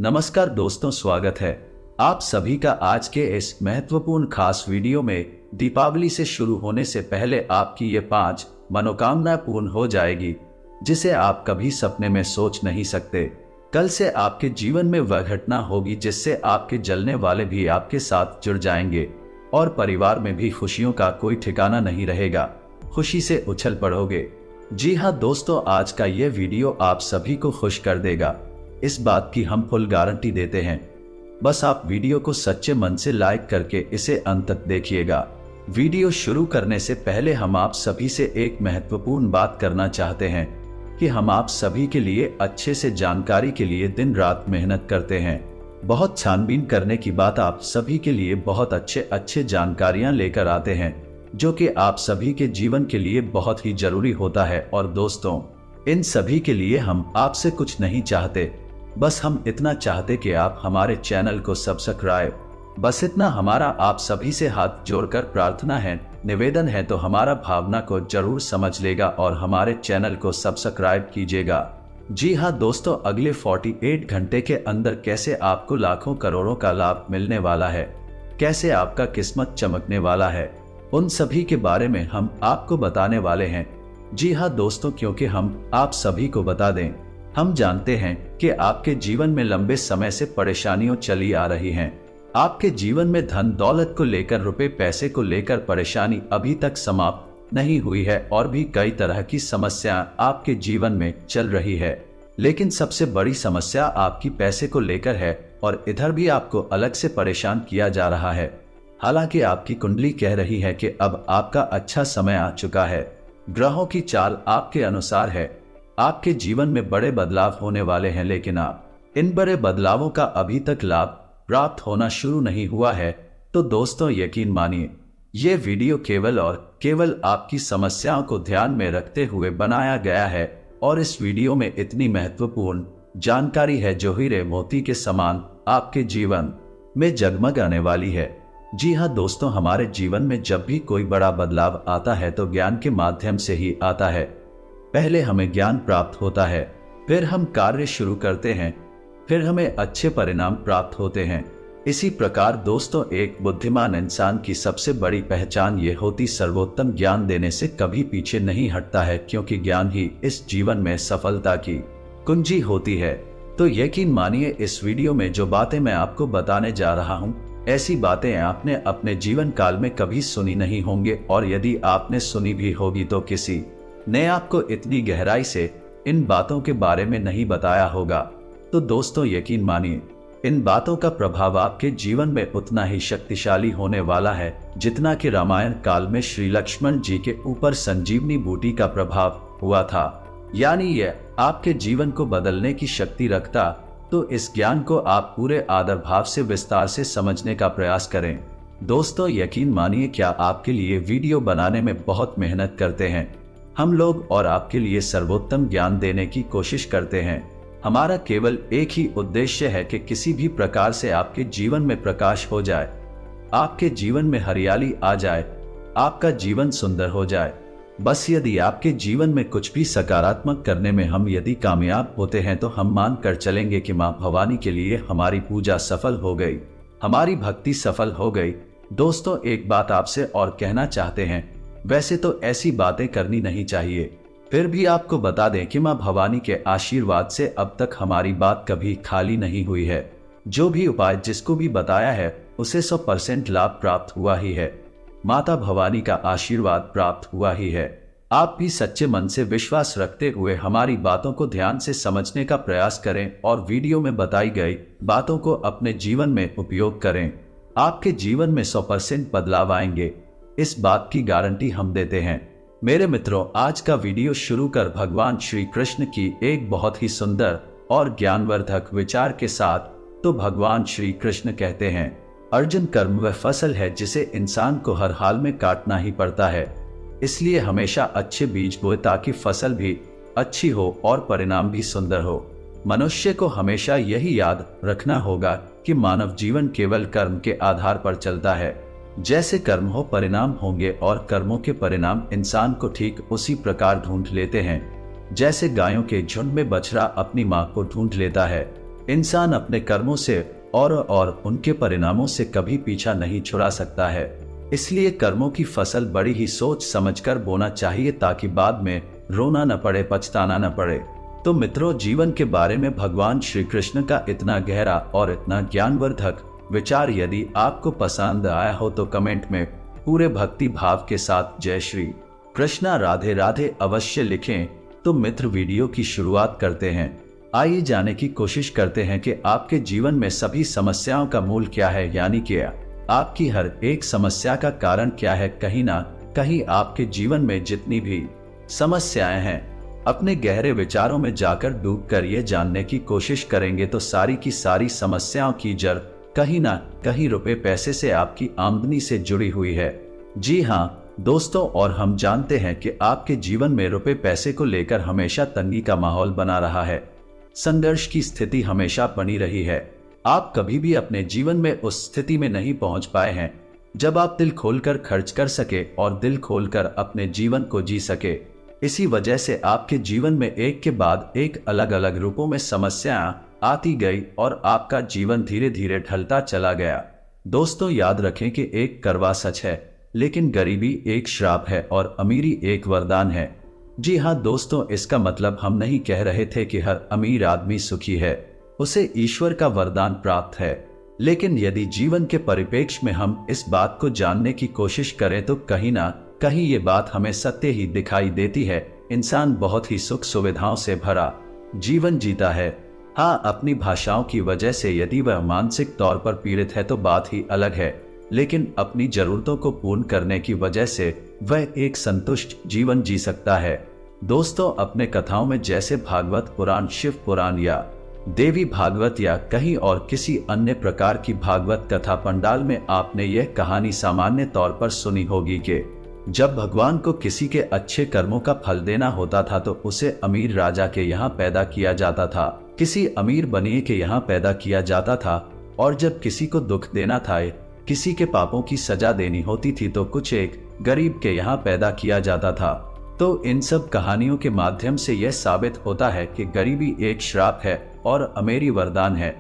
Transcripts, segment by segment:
नमस्कार दोस्तों, स्वागत है आप सभी का आज के इस महत्वपूर्ण खास वीडियो में। दीपावली से शुरू होने से पहले आपकी ये 5 मनोकामना पूर्ण हो जाएगी जिसे आप कभी सपने में सोच नहीं सकते। कल से आपके जीवन में वह घटना होगी जिससे आपके जलने वाले भी आपके साथ जुड़ जाएंगे और परिवार में भी खुशियों का कोई ठिकाना नहीं रहेगा। खुशी से उछल पड़ोगे। जी हाँ दोस्तों, आज का ये वीडियो आप सभी को खुश कर देगा, इस बात की हम फुल गारंटी देते हैं। बस आप वीडियो को सच्चे मन से लाइक करके इसे अंत तक देखिएगा। वीडियो शुरू करने से पहले हम आप सभी से एक महत्वपूर्ण बात करना चाहते हैं कि हम आप सभी के लिए अच्छे से जानकारी के लिए दिन रात मेहनत करते हैं। बहुत छानबीन करने की बात आप सभी के लिए बहुत अच्छे जानकारियां लेकर आते हैं जो कि आप सभी के जीवन के लिए बहुत ही जरूरी होता है। और दोस्तों, इन सभी के लिए हम आपसे कुछ नहीं चाहते, बस हम इतना चाहते कि आप हमारे चैनल को सब्सक्राइब, बस इतना हमारा आप सभी से हाथ जोड़कर प्रार्थना है, निवेदन है। तो हमारा भावना को जरूर समझ लेगा और हमारे चैनल को सब्सक्राइब कीजिएगा। जी हाँ दोस्तों, अगले 48 घंटे के अंदर कैसे आपको लाखों करोड़ों का लाभ मिलने वाला है, कैसे आपका किस्मत चमकने वाला है, उन सभी के बारे में हम आपको बताने वाले हैं। जी हाँ दोस्तों, क्योंकि हम आप सभी को बता दें, हम जानते हैं कि आपके जीवन में लंबे समय से परेशानियां चली आ रही हैं। आपके जीवन में धन दौलत को लेकर, रुपए पैसे को लेकर परेशानी अभी तक समाप्त नहीं हुई है और भी कई तरह की समस्या आपके जीवन में चल रही है। लेकिन सबसे बड़ी समस्या आपकी पैसे को लेकर है और इधर भी आपको अलग से परेशान किया जा रहा है। हालांकि आपकी कुंडली कह रही है कि अब आपका अच्छा समय आ चुका है। ग्रहों की चाल आपके अनुसार है, आपके जीवन में बड़े बदलाव होने वाले हैं, लेकिन आप इन बड़े बदलावों का अभी तक लाभ प्राप्त होना शुरू नहीं हुआ है। तो दोस्तों, यकीन मानिए, ये वीडियो केवल और केवल आपकी समस्याओं को ध्यान में रखते हुए बनाया गया है और इस वीडियो में इतनी महत्वपूर्ण जानकारी है जो हीरे मोती के समान आपके जीवन में जगमगाने वाली है। जी हाँ दोस्तों, हमारे जीवन में जब भी कोई बड़ा बदलाव आता है तो ज्ञान के माध्यम से ही आता है। पहले हमें ज्ञान प्राप्त होता है, फिर हम कार्य शुरू करते हैं, फिर हमें अच्छे परिणाम प्राप्त होते हैं। इसी प्रकार दोस्तों, एक बुद्धिमान इंसान की सबसे बड़ी पहचान ये होती सर्वोत्तम ज्ञान देने से कभी पीछे नहीं हटता है, क्योंकि ज्ञान ही इस जीवन में सफलता की कुंजी होती है। तो यकीन मानिए, इस वीडियो में जो बातें मैं आपको बताने जा रहा हूँ, ऐसी बातें आपने अपने जीवन काल में कभी सुनी नहीं होंगे, और यदि आपने सुनी भी होगी तो किसी ने आपको इतनी गहराई से इन बातों के बारे में नहीं बताया होगा। तो दोस्तों, यकीन मानिए, इन बातों का प्रभाव आपके जीवन में उतना ही शक्तिशाली होने वाला है जितना कि रामायण काल में श्री लक्ष्मण जी के ऊपर संजीवनी बूटी का प्रभाव हुआ था। यानी यह आपके जीवन को बदलने की शक्ति रखता। तो इस ज्ञान को आप पूरे आदर भाव से विस्तार से समझने का प्रयास करें। दोस्तों, यकीन मानिए, क्या आपके लिए वीडियो बनाने में बहुत मेहनत करते हैं हम लोग और आपके लिए सर्वोत्तम ज्ञान देने की कोशिश करते हैं। हमारा केवल एक ही उद्देश्य है कि किसी भी प्रकार से आपके जीवन में प्रकाश हो जाए, आपके जीवन में हरियाली आ जाए, आपका जीवन सुंदर हो जाए। बस यदि आपके जीवन में कुछ भी सकारात्मक करने में हम यदि कामयाब होते हैं तो हम मान कर चलेंगे कि माँ भवानी के लिए हमारी पूजा सफल हो गई, हमारी भक्ति सफल हो गई। दोस्तों, एक बात आपसे और कहना चाहते हैं, वैसे तो ऐसी बातें करनी नहीं चाहिए, फिर भी आपको बता दें कि मां भवानी के आशीर्वाद से अब तक हमारी बात कभी खाली नहीं हुई है। जो भी उपाय जिसको भी बताया है उसे 100% लाभ प्राप्त हुआ ही है, माता भवानी का आशीर्वाद प्राप्त हुआ ही है। आप भी सच्चे मन से विश्वास रखते हुए हमारी बातों को ध्यान से समझने का प्रयास करें और वीडियो में बताई गई बातों को अपने जीवन में उपयोग करें। आपके जीवन में 100% बदलाव आएंगे, इस बात की गारंटी हम देते हैं। मेरे मित्रों, आज का वीडियो शुरू कर भगवान श्री कृष्ण की एक बहुत ही सुंदर और ज्ञानवर्धक विचार के साथ। तो भगवान श्री कृष्ण कहते हैं, अर्जुन, कर्म वह फसल है जिसे इंसान को हर हाल में काटना ही पड़ता है, इसलिए हमेशा अच्छे बीज बोए ताकि फसल भी अच्छी हो और परिणाम भी सुंदर हो। मनुष्य को हमेशा यही याद रखना होगा कि मानव जीवन केवल कर्म के आधार पर चलता है। जैसे कर्म हो परिणाम होंगे और कर्मों के परिणाम इंसान को ठीक उसी प्रकार ढूंढ लेते हैं जैसे गायों के झुंड में बछड़ा अपनी मां को ढूंढ लेता है। इंसान अपने कर्मों से और उनके परिणामों से कभी पीछा नहीं छुड़ा सकता है। इसलिए कर्मों की फसल बड़ी ही सोच समझकर बोना चाहिए ताकि बाद में रोना न पड़े, पछताना न पड़े। तो मित्रों, जीवन के बारे में भगवान श्री कृष्ण का इतना गहरा और इतना ज्ञानवर्धक विचार यदि आपको पसंद आया हो तो कमेंट में पूरे भक्ति भाव के साथ जय श्री कृष्णा राधे राधे अवश्य लिखें। तो मित्र, वीडियो की शुरुआत करते हैं। आइए जाने की कोशिश करते हैं कि आपके जीवन में सभी समस्याओं का मूल क्या है, यानी कि आपकी हर एक समस्या का कारण क्या है। कहीं ना कहीं आपके जीवन में जितनी भी समस्याएं हैं, अपने गहरे विचारों में जाकर डूबकर ये जानने की कोशिश करेंगे तो सारी की सारी समस्याओं की जड़ कहीं ना कहीं रुपए पैसे से, आपकी आमदनी से जुड़ी हुई है। जी हाँ दोस्तों, और हम जानते हैं कि आपके जीवन में रुपए पैसे को लेकर हमेशा तंगी का माहौल बना रहा है, संघर्ष की स्थिति हमेशा बनी रही है। आप कभी भी अपने जीवन में उस स्थिति में नहीं पहुंच पाए हैं जब आप दिल खोलकर खर्च कर सके और दिल खोलकर अपने जीवन को जी सके। इसी वजह से आपके जीवन में एक के बाद एक अलग अलग रूपों में समस्याएं आती गई और आपका जीवन धीरे धीरे ढलता चला गया। दोस्तों, याद रखें कि एक कड़वा सच है, लेकिन गरीबी एक श्राप है और अमीरी एक वरदान है। जी हाँ दोस्तों, इसका मतलब हम नहीं कह रहे थे कि हर अमीर आदमी सुखी है, उसे ईश्वर का वरदान प्राप्त है। लेकिन यदि जीवन के परिप्रेक्ष्य में हम इस बात को जानने की कोशिश करें तो कहीं ना कहीं ये बात हमें सत्य ही दिखाई देती है। इंसान बहुत ही सुख सुविधाओं से भरा जीवन जीता है। हाँ, अपनी भाषाओं की वजह से यदि वह मानसिक तौर पर पीड़ित है तो बात ही अलग है, लेकिन अपनी जरूरतों को पूर्ण करने की वजह से वह एक संतुष्ट जीवन जी सकता है। दोस्तों, अपने कथाओं में जैसे भागवत पुराण, शिव पुराण या देवी भागवत या कहीं और किसी अन्य प्रकार की भागवत कथा पंडाल में आपने यह कहानी सामान्य तौर पर सुनी होगी कि जब भगवान को किसी के अच्छे कर्मों का फल देना होता था तो उसे अमीर राजा के यहाँ पैदा किया जाता था, किसी अमीर बनिए के यहाँ पैदा किया जाता था, और जब किसी को दुख देना था, किसी के पापों की सजा देनी होती थी तो कुछ एक गरीब के यहाँ पैदा किया जाता था। तो इन सब कहानियों के माध्यम से यह साबित होता है कि गरीबी एक श्राप है और अमीरी वरदान है।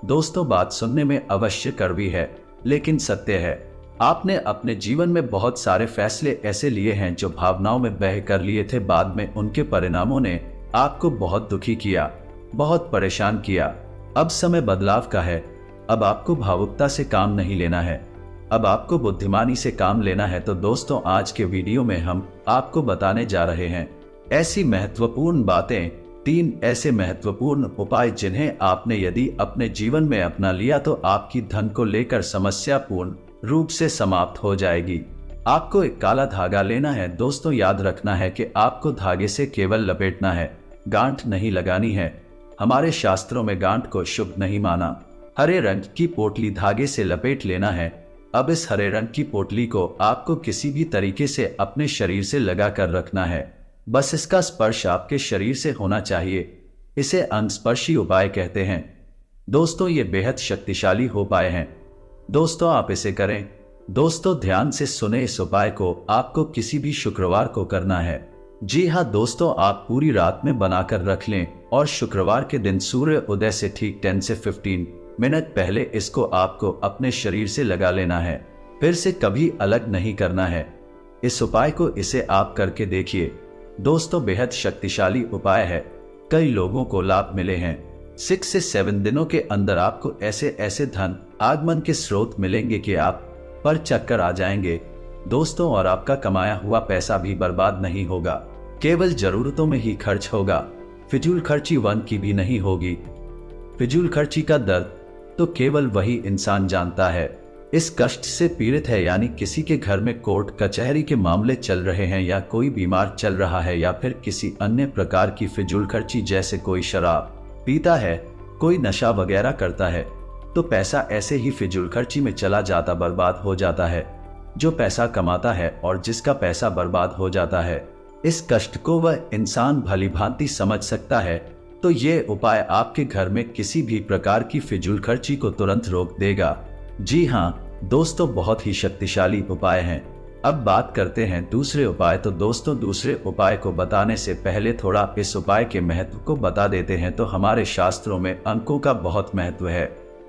दोस्तों, बात सुनने में अवश्य कड़वी है, लेकिन सत्य है। आपने अपने जीवन में बहुत सारे फैसले ऐसे लिए हैं जो भावनाओं में बह कर लिए थे, बाद में उनके परिणामों ने आपको बहुत दुखी किया, बहुत परेशान किया। अब समय बदलाव का है। अब आपको भावुकता से काम नहीं लेना है, अब आपको बुद्धिमानी से काम लेना है। तो दोस्तों, आज के वीडियो में हम आपको बताने जा रहे हैं ऐसी महत्वपूर्ण बातें, 3 ऐसे महत्वपूर्ण उपाय जिन्हें आपने यदि अपने जीवन में अपना लिया तो आपकी धन को लेकर समस्या पूर्ण रूप से समाप्त हो जाएगी। आपको एक काला धागा लेना है। दोस्तों, याद रखना है कि आपको धागे से केवल लपेटना है, गांठ नहीं लगानी है। हमारे शास्त्रों में गांठ को शुभ नहीं माना। हरे रंग की पोटली धागे से लपेट लेना है। अब इस हरे रंग की पोटली को आपको किसी भी तरीके से अपने शरीर से लगा कर रखना है। बस इसका स्पर्श आपके शरीर से होना चाहिए। इसे अंगस्पर्शी उपाय कहते हैं। दोस्तों, ये बेहद शक्तिशाली उपाय हैं। दोस्तों, आप इसे करें। दोस्तों, ध्यान से सुने, इस उपाय को आपको किसी भी शुक्रवार को करना है। जी हाँ दोस्तों, आप पूरी रात में बनाकर रख लें और शुक्रवार के दिन सूर्य उदय से ठीक 10 से 15 मिनट पहले इसको आपको अपने शरीर से लगा लेना है। फिर से कभी अलग नहीं करना है। इस उपाय को इसे आप करके देखिए। दोस्तों, बेहद शक्तिशाली उपाय है। कई लोगों को लाभ मिले हैं। 6 से 7 दिनों के अंदर आपको ऐसे ऐसे धन आगमन के स्रोत मिलेंगे कि आप पर चक्कर आ जाएंगे दोस्तों, और आपका कमाया हुआ पैसा भी बर्बाद नहीं होगा, केवल जरूरतों में ही खर्च होगा। फिजूल खर्ची वन की भी नहीं होगी। फिजूल खर्ची का दर्द तो केवल वही इंसान जानता है। इस कष्ट से पीड़ित है, यानी किसी के घर में कोर्ट कचहरी के मामले चल रहे हैं, या कोई बीमार चल रहा है, या फिर किसी अन्य प्रकार की फिजूल खर्ची, जैसे कोई शराब पीता है, कोई नशा वगैरह करता है, तो पैसा ऐसे ही फिजूल खर्ची में चला जाता, बर्बाद हो जाता है। जो पैसा कमाता है और जिसका पैसा बर्बाद हो जाता है, इस कष्ट को वह इंसान भली भांति समझ सकता है। तो ये उपाय आपके घर में किसी भी प्रकार की फिजूल खर्ची को तुरंत रोक देगा। जी हाँ दोस्तों, बहुत ही शक्तिशाली उपाय हैं। अब बात करते हैं दूसरे उपाय। तो दोस्तों, दूसरे उपाय को बताने से पहले थोड़ा इस उपाय के महत्व को बता देते हैं। तो हमारे शास्त्रों में अंकों का बहुत महत्व है।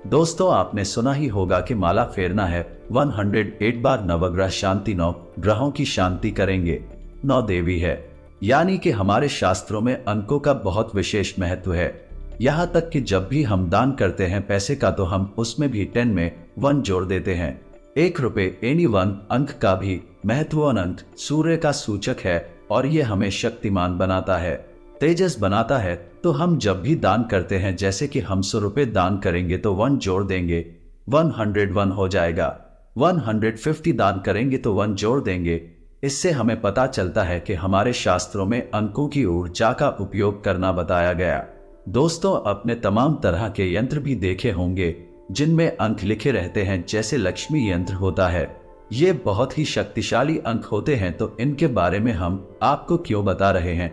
दोस्तों, आपने सुना ही होगा कि माला फेरना है 108 बार, नवग्रह शांति, 9 ग्रहों की शांति करेंगे, 9 देवी है। यानी कि हमारे शास्त्रों में अंकों का बहुत विशेष महत्व है। यहाँ तक कि जब भी हम दान करते हैं पैसे का, तो हम उसमें भी 10 में 1 जोड़ देते हैं। 1 रुपए यानी 1 अंक का भी महत्वपूर्ण अंक सूर्य का सूचक है और ये हमें शक्तिमान बनाता है, तेजस बनाता है। तो हम जब भी दान करते हैं, जैसे कि हम 100 रुपए दान करेंगे तो 1 जोड़ देंगे, 101 हो जाएगा। 150 दान करेंगे तो 1 जोड़ देंगे। इससे हमें पता चलता है कि हमारे शास्त्रों में अंकों की ऊर्जा का उपयोग करना बताया गया। दोस्तों, अपने तमाम तरह के यंत्र भी देखे होंगे जिनमें अंक लिखे रहते हैं, जैसे लक्ष्मी यंत्र होता है। ये बहुत ही शक्तिशाली अंक होते हैं। तो इनके बारे में हम आपको क्यों बता रहे हैं,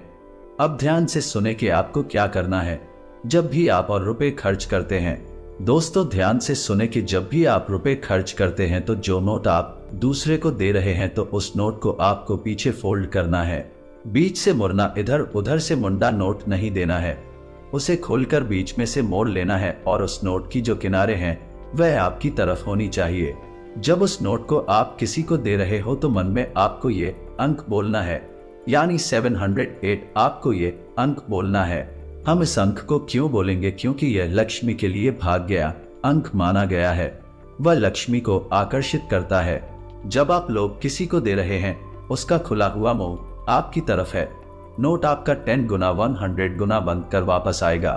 अब ध्यान से सुने कि आपको क्या करना है जब भी आप और रुपए खर्च करते हैं। दोस्तों, ध्यान से सुने कि जब भी आप रुपए खर्च करते हैं तो जो नोट आप दूसरे को दे रहे हैं, तो उस नोट को आपको पीछे फोल्ड करना है, बीच से मुड़ना, इधर उधर से मुंडा नोट नहीं देना है। उसे खोलकर बीच में से मोड़ लेना है और उस नोट की जो किनारे हैं वह आपकी तरफ होनी चाहिए। जब उस नोट को आप किसी को दे रहे हो तो मन में आपको ये अंक बोलना है, यानी 708 आपको ये अंक बोलना है। हम इस अंक को क्यों बोलेंगे? क्योंकि यह लक्ष्मी के लिए भाग्य अंक माना गया है, वह लक्ष्मी को आकर्षित करता है। जब आप लोग किसी को दे रहे हैं, उसका खुला हुआ मुंह आपकी तरफ है, नोट आपका 10 गुना 100 गुना बंद कर वापस आएगा।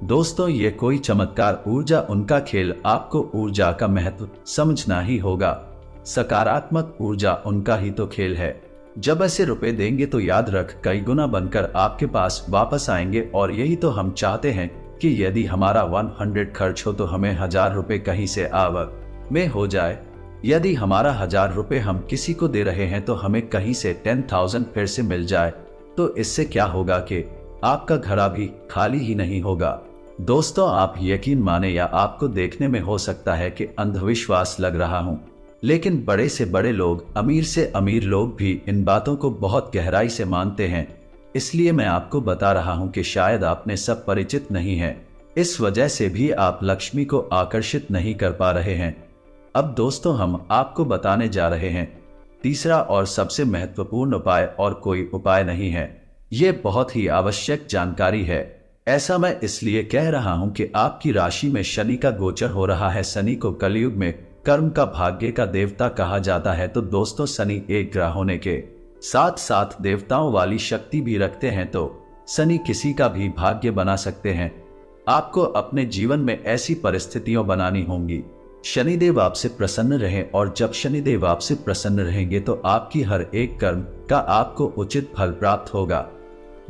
दोस्तों, ये कोई चमत्कार ऊर्जा उनका खेल, आपको ऊर्जा का महत्व समझना ही होगा। सकारात्मक ऊर्जा उनका ही तो खेल है। जब ऐसे रुपए देंगे तो याद रख, कई गुना बनकर आपके पास वापस आएंगे। और यही तो हम चाहते हैं कि यदि हमारा 100 खर्च हो तो हमें 1000 रुपए कहीं से आवक में हो जाए। यदि हमारा 1000 रुपए हम किसी को दे रहे हैं तो हमें कहीं से 10,000 फिर से मिल जाए। तो इससे क्या होगा कि आपका घड़ा भी खाली ही नहीं होगा। दोस्तों, आप यकीन माने या आपको देखने में हो सकता है कि अंधविश्वास लग रहा हूं, लेकिन बड़े से बड़े लोग, अमीर से अमीर लोग भी इन बातों को बहुत गहराई से मानते हैं। इसलिए मैं आपको बता रहा हूं कि शायद आपने सब परिचित नहीं है, इस वजह से भी आप लक्ष्मी को आकर्षित नहीं कर पा रहे हैं। अब दोस्तों, हम आपको बताने जा रहे हैं तीसरा और सबसे महत्वपूर्ण उपाय, और कोई उपाय नहीं है, ये बहुत ही आवश्यक जानकारी है। ऐसा मैं इसलिए कह रहा हूं कि आपकी राशि में शनि का गोचर हो रहा है। शनि को कलयुग में कर्म का, भाग्य का देवता कहा जाता है। तो दोस्तों, शनि एक ग्रह होने के साथ साथ देवताओं वाली शक्ति भी रखते हैं। तो शनि किसी का भी भाग्य बना सकते हैं। आपको अपने जीवन में ऐसी परिस्थितियां बनानी होंगी, शनिदेव आपसे प्रसन्न रहे, और जब शनिदेव आपसे प्रसन्न रहेंगे तो आपकी हर एक कर्म का आपको उचित फल प्राप्त होगा।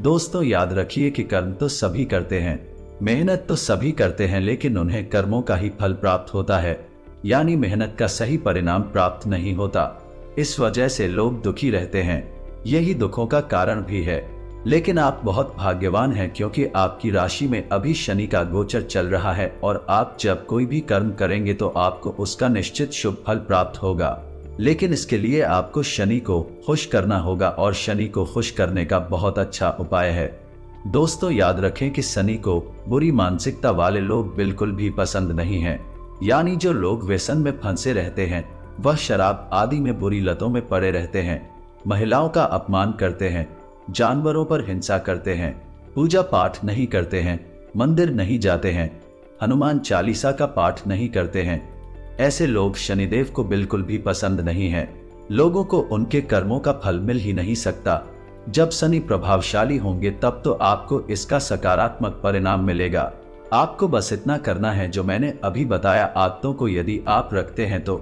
दोस्तों, याद रखिए कि कर्म तो सभी करते हैं, मेहनत तो सभी करते हैं, लेकिन उन्हें कर्मों का ही फल प्राप्त होता है, यानी मेहनत का सही परिणाम प्राप्त नहीं होता। इस वजह से लोग दुखी रहते हैं, यही दुखों का कारण भी है। लेकिन आप बहुत भाग्यवान हैं, क्योंकि आपकी राशि में अभी शनि का गोचर चल रहा है, और आप जब कोई भी कर्म करेंगे तो आपको उसका निश्चित शुभ फल प्राप्त होगा। लेकिन इसके लिए आपको शनि को खुश करना होगा, और शनि को खुश करने का बहुत अच्छा उपाय है। दोस्तों, याद रखें कि शनि को बुरी मानसिकता वाले लोग बिल्कुल भी पसंद नहीं हैं। यानी जो लोग व्यसन में फंसे रहते हैं, वह शराब आदि में बुरी लतों में पड़े रहते हैं, महिलाओं का अपमान करते हैं, जानवरों पर हिंसा करते हैं, पूजा पाठ नहीं करते हैं, मंदिर नहीं जाते हैं, हनुमान चालीसा का पाठ नहीं करते हैं, ऐसे लोग शनिदेव को बिल्कुल भी पसंद नहीं है। लोगों को उनके कर्मों का फल मिल ही नहीं सकता। जब शनि प्रभावशाली होंगे तब तो आपको इसका सकारात्मक परिणाम मिलेगा। आपको बस इतना करना है जो मैंने अभी बताया। आदतों को यदि आप रखते हैं तो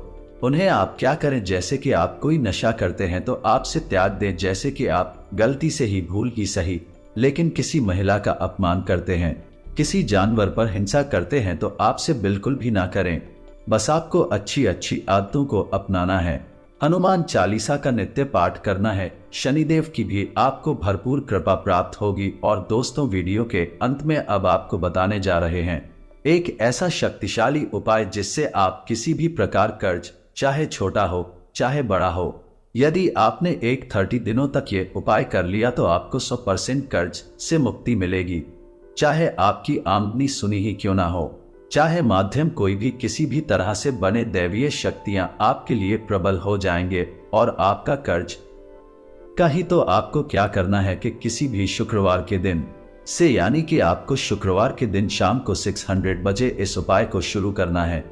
उन्हें आप क्या करें, जैसे कि आप कोई नशा करते हैं तो आपसे त्याग दें। जैसे कि आप गलती से ही, भूल ही सही, लेकिन किसी महिला का अपमान करते हैं, किसी जानवर पर हिंसा करते हैं तो आपसे बिल्कुल भी ना करें। बस आपको अच्छी अच्छी आदतों को अपनाना है। हनुमान चालीसा का नित्य पाठ करना है। शनिदेव की भी आपको भरपूर कृपा प्राप्त होगी। और दोस्तों, वीडियो के अंत में अब आपको बताने जा रहे हैं एक ऐसा शक्तिशाली उपाय जिससे आप किसी भी प्रकार कर्ज, चाहे छोटा हो चाहे बड़ा हो, यदि आपने एक 30 दिनों तक ये उपाय कर लिया तो आपको 100% कर्ज से मुक्ति मिलेगी। चाहे आपकी आमदनी सुनी ही क्यों ना हो, चाहे माध्यम कोई भी, किसी भी तरह से बने दैवीय शक्तियां आपके लिए प्रबल हो जाएंगे और आपका कर्ज कहीं। तो आपको क्या करना है कि किसी भी शुक्रवार के दिन से, यानी कि आपको शुक्रवार के दिन शाम को 600 बजे इस उपाय को शुरू करना है।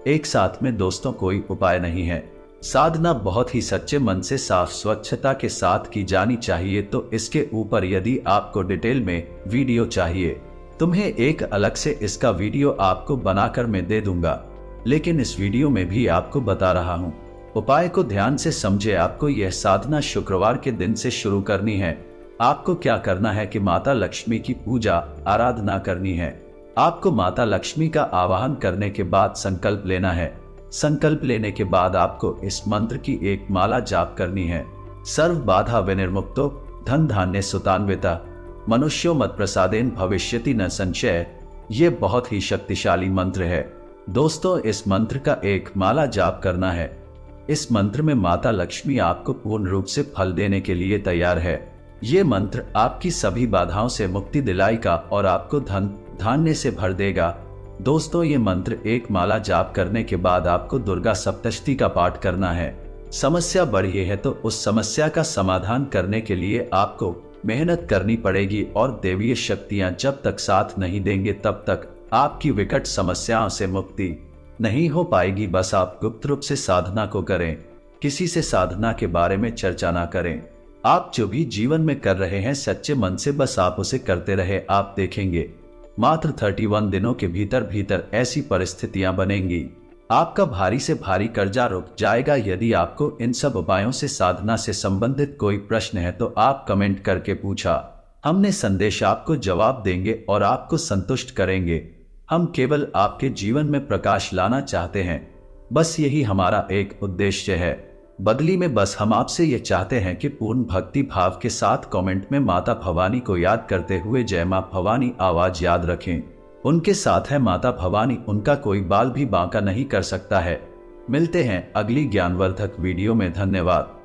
एक साथ में दोस्तों कोई उपाय नहीं है। साधना बहुत ही सच्चे मन से साफ स्वच्छता के साथ की जानी चाहिए। तो इसके ऊपर यदि आपको डिटेल में वीडियो चाहिए, तुम्हें एक अलग से इसका वीडियो आपको बनाकर मैं दे दूंगा, लेकिन इस वीडियो में भी आपको बता रहा हूं। उपाय को ध्यान से समझे। आपको यह साधना शुक्रवार के दिन से शुरू करनी है। आपको क्या करना है कि माता लक्ष्मी की पूजा आराधना करनी है। आपको माता लक्ष्मी का आवाहन करने के बाद संकल्प लेना है। संकल्प लेने के बाद आपको इस मंत्र की एक माला जाप करनी है। सर्व बाधा विनिर्मुक्तो धन धान्य सुतान्विता मनुष्यो मत प्रसादेन भविष्यति न संशय। ये बहुत ही शक्तिशाली मंत्र है दोस्तों। इस मंत्र का एक माला जाप करना है। इस मंत्र में माता लक्ष्मी आपको पूर्ण रूप से फल देने के लिए तैयार है। ये मंत्र आपकी सभी बाधाओं से मुक्ति दिलाएगा और आपको धन धान्य से भर देगा। दोस्तों, ये मंत्र एक माला जाप करने के बाद आपको दुर्गा सप्तशती का पाठ करना है। समस्या बढ़ी है तो उस समस्या का समाधान करने के लिए आपको मेहनत करनी पड़ेगी और देवीय शक्तियां जब तक साथ नहीं देंगे तब तक आपकी विकट समस्याओं से मुक्ति नहीं हो पाएगी। बस आप गुप्त रूप से साधना को करें, किसी से साधना के बारे में चर्चा ना करें। आप जो भी जीवन में कर रहे हैं सच्चे मन से बस आप उसे करते रहे। आप देखेंगे मात्र 31 दिनों के भीतर भीतर ऐसी परिस्थितियां बनेंगी, आपका भारी से भारी कर्जा रुक जाएगा। यदि आपको इन सब उपायों से साधना से संबंधित कोई प्रश्न है तो आप कमेंट करके पूछा, हमने संदेश आपको जवाब देंगे और आपको संतुष्ट करेंगे। हम केवल आपके जीवन में प्रकाश लाना चाहते हैं, बस यही हमारा एक उद्देश्य है। बदली में बस हम आपसे ये चाहते हैं कि पूर्ण भक्ति भाव के साथ कमेंट में माता भवानी को याद करते हुए जय मां भवानी आवाज याद रखें। उनके साथ है माता भवानी, उनका कोई बाल भी बांका नहीं कर सकता है। मिलते हैं अगली ज्ञानवर्धक वीडियो में। धन्यवाद।